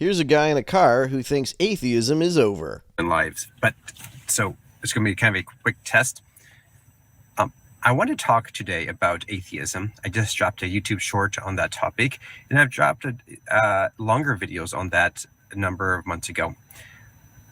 Here's a guy in a car who thinks atheism is over. Lives. But so it's going to be kind of a quick test. I want to talk today about atheism. I just dropped a YouTube short on that topic, and I've dropped longer videos on that a number of months ago.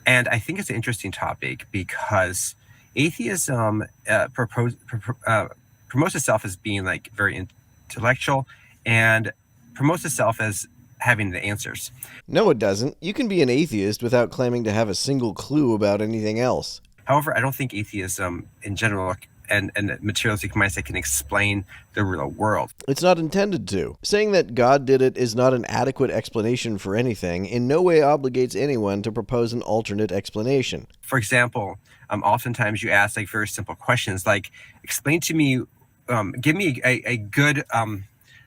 And I think it's an interesting topic because atheism promotes itself as being like very intellectual and promotes itself as having the answers. No, it doesn't. You can be an atheist without claiming to have a single clue about anything else. However, I don't think atheism in general and materialistic mindset can explain the real world. It's not intended to. Saying that God did it is not an adequate explanation for anything, in no way obligates anyone to propose an alternate explanation. For example, oftentimes you ask like very simple questions like, explain to me, give me a good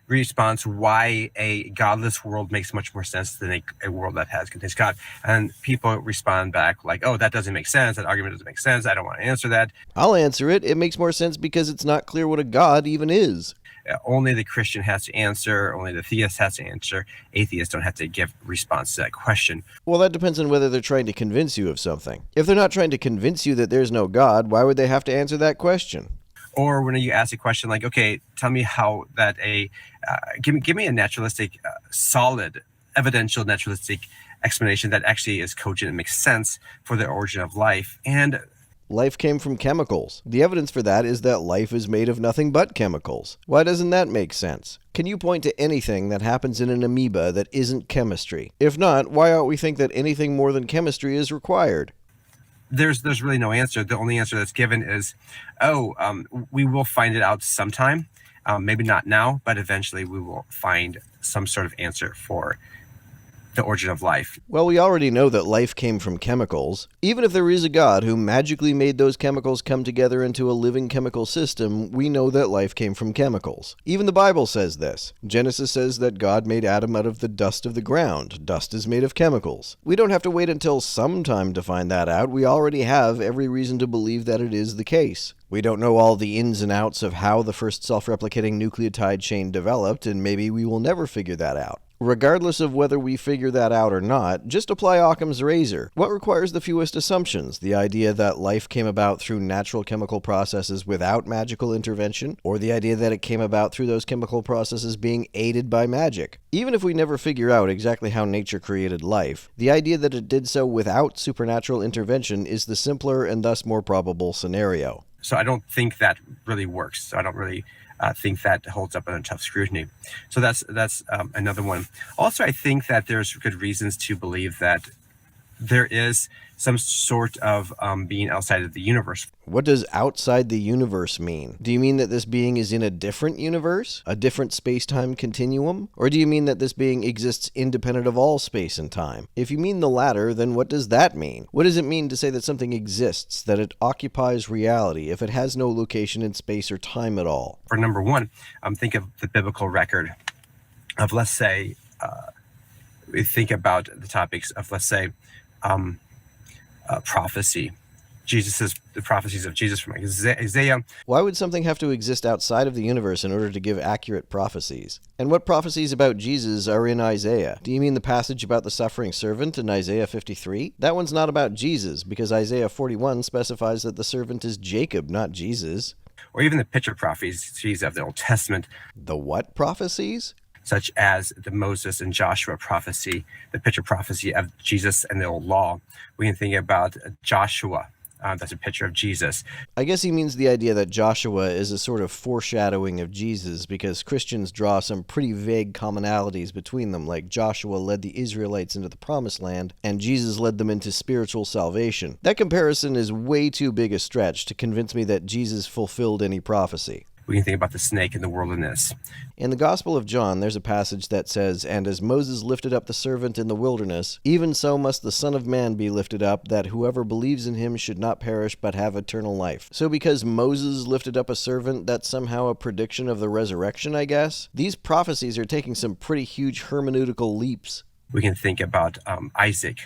response why a godless world makes much more sense than a world that contains God. And people respond back like, oh, that doesn't make sense. That argument doesn't make sense. I don't want to answer that. I'll answer it. It makes more sense because it's not clear what a God even is. Only the Christian has to answer. Only the theist has to answer. Atheists don't have to give response to that question. Well, that depends on whether they're trying to convince you of something. If they're not trying to convince you that there's no God, why would they have to answer that question? Or when you ask a question like, okay, tell me how that give me a naturalistic, solid, evidential naturalistic explanation that actually is cogent and makes sense for the origin of life. And life came from chemicals. The evidence for that is that life is made of nothing but chemicals. Why doesn't that make sense? Can you point to anything that happens in an amoeba that isn't chemistry? If not, why ought we think that anything more than chemistry is required? There's really no answer. The only answer that's given is, we will find it out sometime. Maybe not now, but eventually we will find some sort of answer for the origin of life. Well, we already know that life came from chemicals. Even if there is a God who magically made those chemicals come together into a living chemical system, we know that life came from chemicals. Even the Bible says this. Genesis says that God made Adam out of the dust of the ground. Dust is made of chemicals. We don't have to wait until sometime to find that out. We already have every reason to believe that it is the case. We don't know all the ins and outs of how the first self-replicating nucleotide chain developed, and maybe we will never figure that out. Regardless of whether we figure that out or not, just apply Occam's razor. What requires the fewest assumptions? The idea that life came about through natural chemical processes without magical intervention, or the idea that it came about through those chemical processes being aided by magic? Even if we never figure out exactly how nature created life, the idea that it did so without supernatural intervention is the simpler and thus more probable scenario. So I don't think that really works. So I don't really think that holds up under tough scrutiny. So that's another one. Also, I think that there's good reasons to believe that there is some sort of being outside of the universe. What does outside the universe mean? Do you mean that this being is in a different universe? A different space-time continuum? Or do you mean that this being exists independent of all space and time? If you mean the latter, then what does that mean? What does it mean to say that something exists, that it occupies reality, if it has no location in space or time at all? For number one, think of the biblical record of, let's say, we think about the topics of, let's say, prophecy. The prophecies of Jesus from Isaiah. Why would something have to exist outside of the universe in order to give accurate prophecies? And what prophecies about Jesus are in Isaiah? Do you mean the passage about the suffering servant in Isaiah 53? That one's not about Jesus, because Isaiah 41 specifies that the servant is Jacob, not Jesus. Or even the picture prophecies of the Old Testament. The what prophecies? Such as the Moses and Joshua prophecy, the picture prophecy of Jesus and the old law. We can think about Joshua. That's a picture of Jesus. I guess he means the idea that Joshua is a sort of foreshadowing of Jesus, because Christians draw some pretty vague commonalities between them, like Joshua led the Israelites into the Promised Land, and Jesus led them into spiritual salvation. That comparison is way too big a stretch to convince me that Jesus fulfilled any prophecy. We can think about the snake in the wilderness. In the Gospel of John, there's a passage that says, "And as Moses lifted up the servant in the wilderness, even so must the Son of Man be lifted up, that whoever believes in him should not perish but have eternal life." So because Moses lifted up a servant, that's somehow a prediction of the resurrection, I guess? These prophecies are taking some pretty huge hermeneutical leaps. We can think about Isaac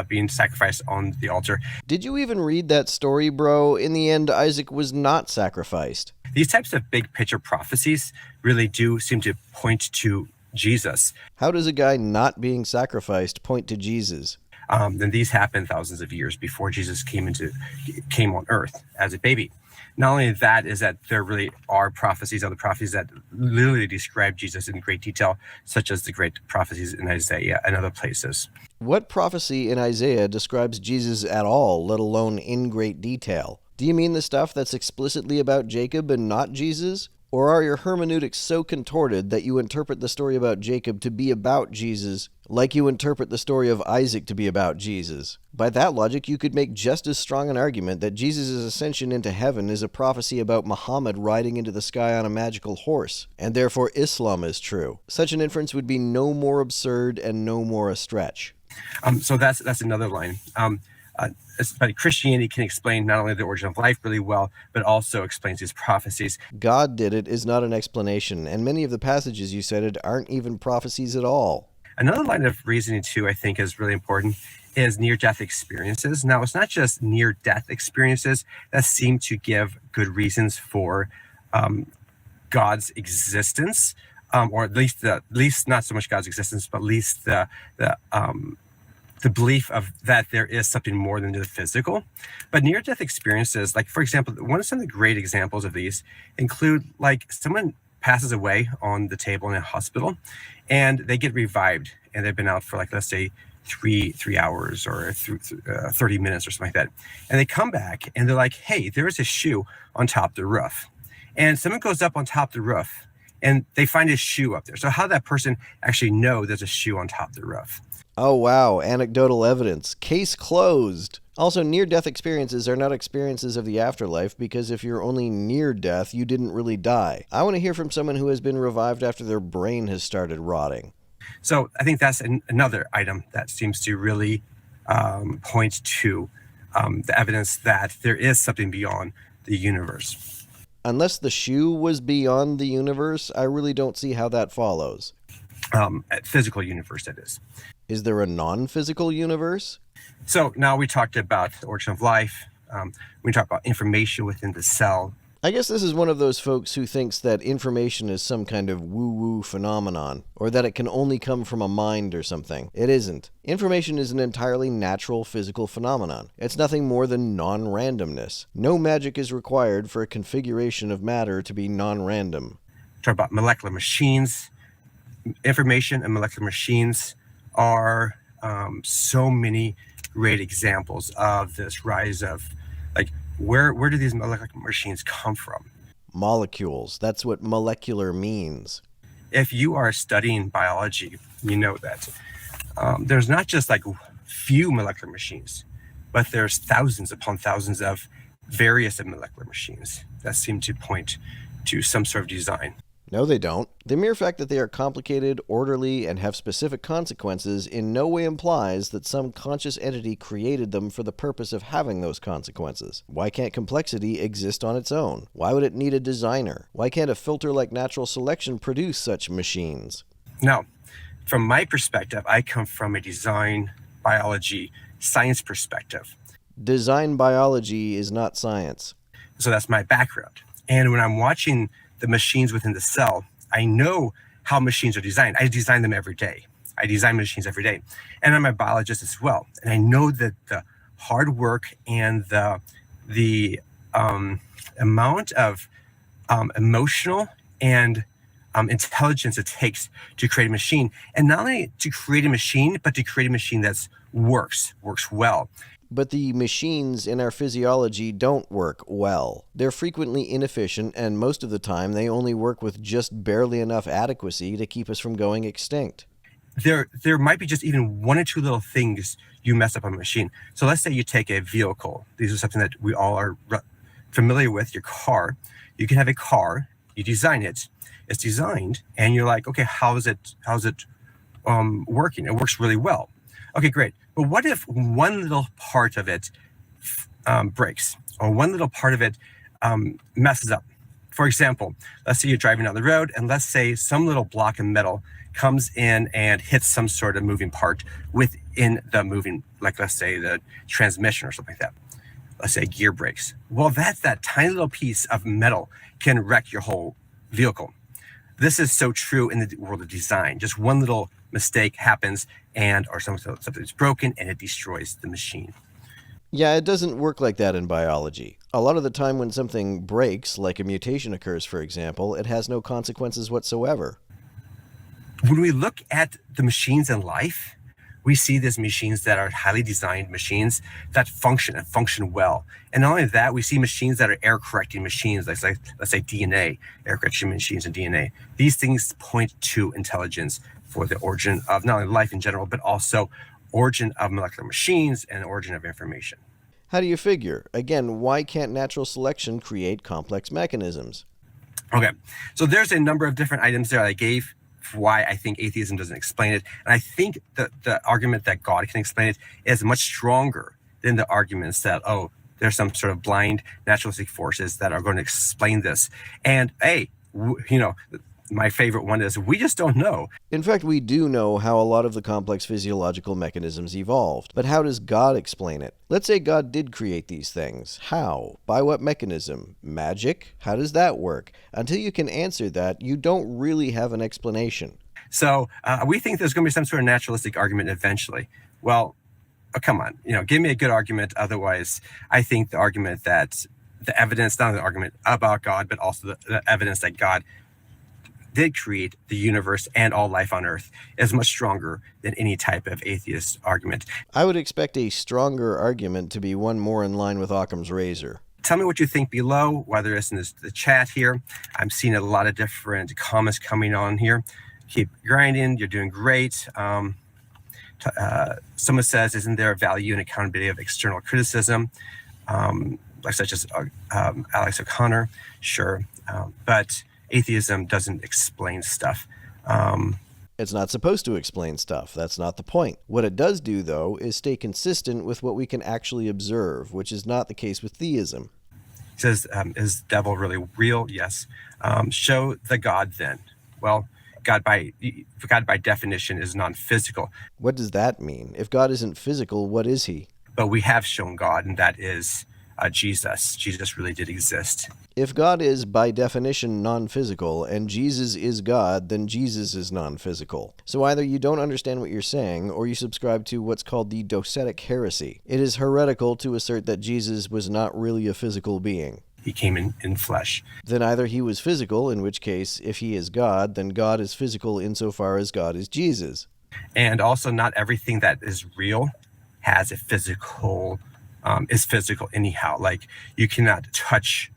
being sacrificed on the altar. Did you even read that story, bro? In the end, Isaac was not sacrificed. These types of big picture prophecies really do seem to point to Jesus. How does a guy not being sacrificed point to Jesus? Then these happened thousands of years before Jesus came on Earth as a baby. Not only that is that there really are prophecies, other prophecies that literally describe Jesus in great detail, such as the great prophecies in Isaiah and other places. What prophecy in Isaiah describes Jesus at all, let alone in great detail? Do you mean the stuff that's explicitly about Jacob and not Jesus? Or are your hermeneutics so contorted that you interpret the story about Jacob to be about Jesus, like you interpret the story of Isaac to be about Jesus? By that logic, you could make just as strong an argument that Jesus' ascension into heaven is a prophecy about Muhammad riding into the sky on a magical horse, and therefore Islam is true. Such an inference would be no more absurd and no more a stretch. So that's another line. But Christianity can explain not only the origin of life really well, but also explains these prophecies. God did it is not an explanation, and many of the passages you cited aren't even prophecies at all. Another line of reasoning, too, I think is really important, is near-death experiences. Now, it's not just near-death experiences that seem to give good reasons for God's existence, or at least not so much God's existence, but at least the belief of that there is something more than the physical. But near-death experiences, like, for example, some of the great examples of these include, like, someone passes away on the table in a hospital and they get revived, and they've been out for, like, let's say 3 hours or 30 minutes or something like that. And they come back and they're like, hey, there is a shoe on top of the roof. And someone goes up on top of the roof and they find a shoe up there. So how did that person actually know there's a shoe on top of the roof? Oh wow, anecdotal evidence. Case closed. Also, near-death experiences are not experiences of the afterlife, because if you're only near death, you didn't really die. I want to hear from someone who has been revived after their brain has started rotting. So I think that's another item that seems to really point to the evidence that there is something beyond the universe. Unless the shoe was beyond the universe, I really don't see how that follows. Physical universe, that is. Is there a non-physical universe? So now we talked about the origin of life. We talked about information within the cell. I guess this is one of those folks who thinks that information is some kind of woo-woo phenomenon, or that it can only come from a mind or something. It isn't. Information is an entirely natural physical phenomenon. It's nothing more than non-randomness. No magic is required for a configuration of matter to be non-random. Talk about molecular machines. Information and molecular machines are so many great examples of this rise of, like, where do these molecular machines come from? Molecules. That's what molecular means. If you are studying biology, you know that there's not just like few molecular machines, but there's thousands upon thousands of various molecular machines that seem to point to some sort of design. No, they don't. The mere fact that they are complicated, orderly, and have specific consequences in no way implies that some conscious entity created them for the purpose of having those consequences. Why can't complexity exist on its own? Why would it need a designer? Why can't a filter like natural selection produce such machines? Now, from my perspective, I come from a design, biology, science perspective. Design biology is not science. So that's my background. And when I'm watching the machines within the cell, I know how machines are designed. I design them every day. I design machines every day. And I'm a biologist as well. And I know that the hard work and the amount of emotional and intelligence it takes to create a machine. And not only to create a machine, but to create a machine that works well. But the machines in our physiology don't work well. They're frequently inefficient, and most of the time they only work with just barely enough adequacy to keep us from going extinct. There might be just even one or two little things you mess up on a machine. So let's say you take a vehicle. These are something that we all are familiar with, your car. You can have a car, you design it, it's designed, and you're like, okay, how's it working? It works really well. Okay, great. But what if one little part of it breaks, or one little part of it messes up? For example, let's say you're driving down the road, and let's say some little block of metal comes in and hits some sort of moving part within the moving, like let's say the transmission or something like that. Let's say gear breaks. Well, that tiny little piece of metal can wreck your whole vehicle. This is so true in the world of design. Just one little mistake happens or something's broken and it destroys the machine. Yeah, it doesn't work like that in biology. A lot of the time when something breaks, like a mutation occurs, for example, it has no consequences whatsoever. When we look at the machines in life, we see these machines that are highly designed machines that function and function well. And not only that, we see machines that are error correcting machines, let's say DNA, error correction machines and DNA. These things point to intelligence for the origin of not only life in general, but also origin of molecular machines and origin of information. How do you figure? Again, why can't natural selection create complex mechanisms? Okay, so there's a number of different items there I gave for why I think atheism doesn't explain it. And I think that the argument that God can explain it is much stronger than the arguments that, oh, there's some sort of blind naturalistic forces that are going to explain this. And hey, my favorite one is we just don't know. In fact, we do know how a lot of the complex physiological mechanisms evolved, but how does God explain it? Let's say God did create these things. How? By what mechanism? Magic? How does that work? Until you can answer that, you don't really have an explanation. So we think there's going to be some sort of naturalistic argument eventually. Well, come on, give me a good argument. Otherwise, I think the argument that the evidence, not the argument about God, but also the evidence that God did create the universe and all life on Earth is much stronger than any type of atheist argument. I would expect a stronger argument to be one more in line with Occam's razor. Tell me what you think below, whether it's in the chat here. I'm seeing a lot of different comments coming on here. Keep grinding. You're doing great. Someone says, isn't there a value and accountability of external criticism? Such as Alex O'Connor. Sure. But atheism doesn't explain stuff. It's not supposed to explain stuff. That's not the point. What it does do, though, is stay consistent with what we can actually observe, which is not the case with theism. He says, is devil really real? Yes. Show the God then. Well, God by definition is non-physical. What does that mean? If God isn't physical, what is he? But we have shown God, and that is Jesus. Jesus really did exist. If God is, by definition, non-physical, and Jesus is God, then Jesus is non-physical. So either you don't understand what you're saying, or you subscribe to what's called the docetic heresy. It is heretical to assert that Jesus was not really a physical being. He came in flesh. Then either he was physical, in which case, if he is God, then God is physical insofar as God is Jesus. And also, not everything that is real has a physical, is physical anyhow. Like, you cannot touch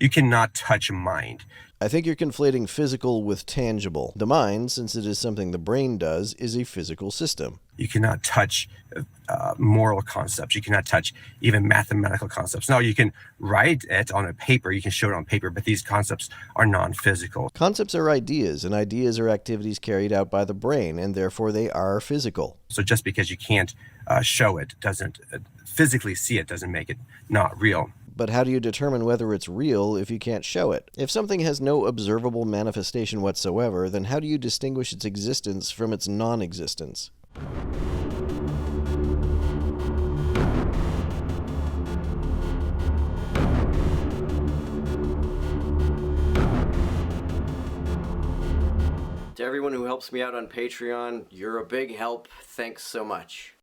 a mind. I think you're conflating physical with tangible. The mind, since it is something the brain does, is a physical system. You cannot touch moral concepts. You cannot touch even mathematical concepts. No, you can write it on a paper. You can show it on paper, but these concepts are non-physical. Concepts are ideas, and ideas are activities carried out by the brain, and therefore they are physical. So just because you can't show it, doesn't physically see it, doesn't make it not real. But how do you determine whether it's real if you can't show it? If something has no observable manifestation whatsoever, then how do you distinguish its existence from its non-existence? To everyone who helps me out on Patreon, you're a big help. Thanks so much.